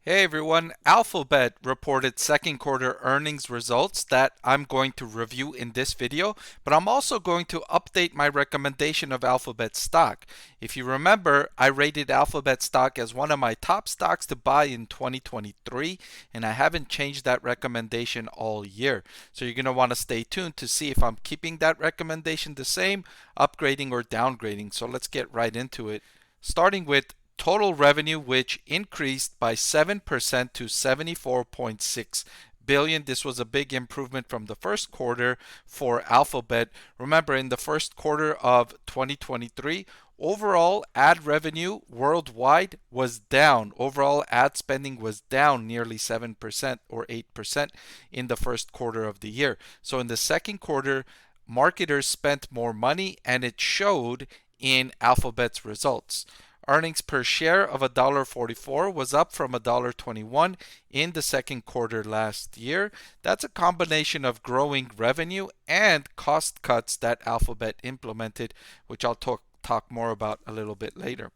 Hey everyone, Alphabet reported second quarter earnings results that I'm going to review in this video, but I'm also going to update my recommendation of Alphabet stock. If you remember, I rated Alphabet stock as one of my top stocks to buy in 2023, and I haven't changed that recommendation all year. So you're going to want to stay tuned to see if I'm keeping that recommendation the same, upgrading or downgrading. So let's get right into it. Starting with total revenue, which increased by 7% to 74.6 billion. This was a big improvement from the first quarter for Alphabet. Remember, in the first quarter of 2023, overall ad revenue worldwide was down. Overall ad spending was down nearly 7% or 8% in the first quarter of the year. So in the second quarter, marketers spent more money and it showed in Alphabet's results. Earnings per share of $1.44 was up from $1.21 in the second quarter last year. That's a combination of growing revenue and cost cuts that Alphabet implemented, which I'll talk more about a little bit later.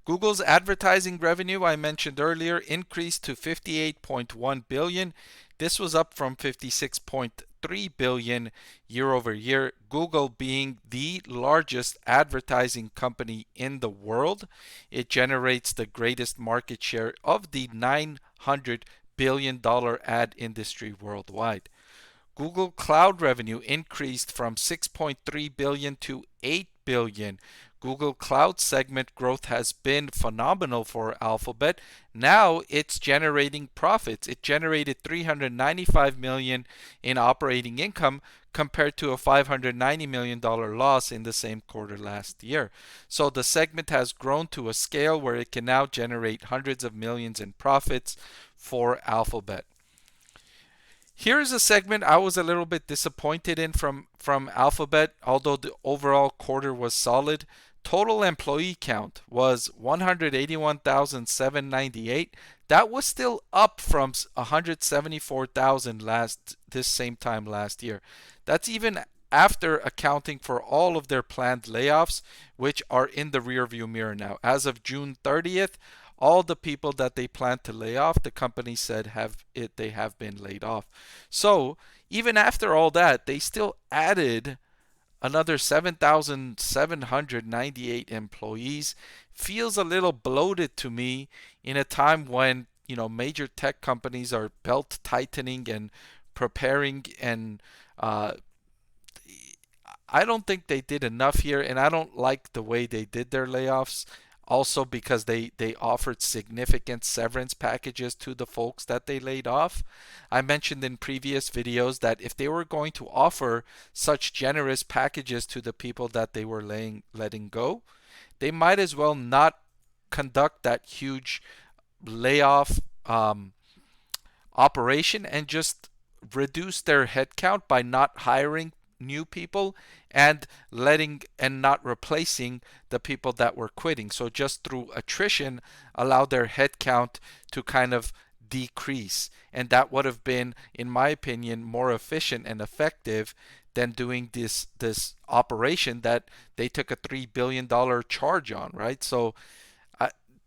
Google's advertising revenue, I mentioned earlier, increased to 58.1 billion. This was up from 56.3 billion year over year. Google being the largest advertising company in the world, it generates the greatest market share of the $900 billion ad industry worldwide. Google Cloud revenue increased from 6.3 billion to 8 billion. Google Cloud segment growth has been phenomenal for Alphabet. Now it's generating profits. It generated 395 million in operating income compared to a $590 million loss in the same quarter last year. So the segment has grown to a scale where it can now generate hundreds of millions in profits for Alphabet. Here's a segment I was a little bit disappointed in from Alphabet, although the overall quarter was solid. Total employee count was 181,798. That was still up from 174,000 this same time last year. That's even after accounting for all of their planned layoffs, which are in the rearview mirror now. As of June 30th, all the people that they plan to lay off, the company said they have been laid off. So even after all that, they still added another 7,798 employees. Feels a little bloated to me in a time when major tech companies are belt tightening and preparing, and I don't think they did enough here, and I don't like the way they did their layoffs. Also, because they offered significant severance packages to the folks that they laid off. I mentioned in previous videos that if they were going to offer such generous packages to the people that they were letting go, they might as well not conduct that huge layoff operation and just reduce their headcount by not hiring new people and not replacing the people that were quitting. So just through attrition, allow their headcount to kind of decrease. And that would have been, in my opinion, more efficient and effective than doing this operation that they took a $3 billion charge on, right? So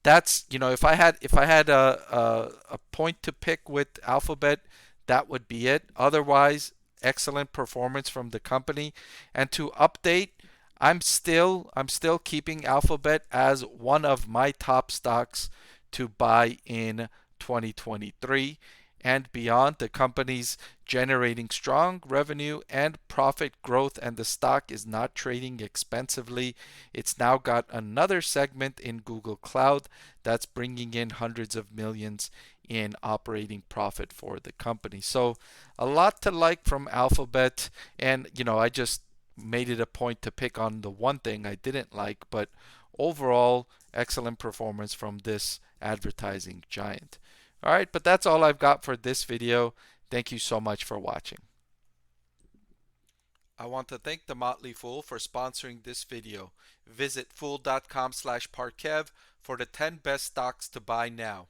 that's, if I had a point to pick with Alphabet, that would be it. Otherwise, excellent performance from the company. And to update, I'm still keeping Alphabet as one of my top stocks to buy in 2023 and beyond. The company's generating strong revenue and profit growth, and the stock is not trading expensively. It's now got another segment in Google Cloud that's bringing in hundreds of millions in operating profit for the company. So a lot to like from Alphabet, and I just made it a point to pick on the one thing I didn't like, but overall excellent performance from this advertising giant. All right, but that's all I've got for this video. Thank you so much for watching. I want to thank the Motley Fool for sponsoring this video. Visit fool.com/Parkev for the 10 best stocks to buy now.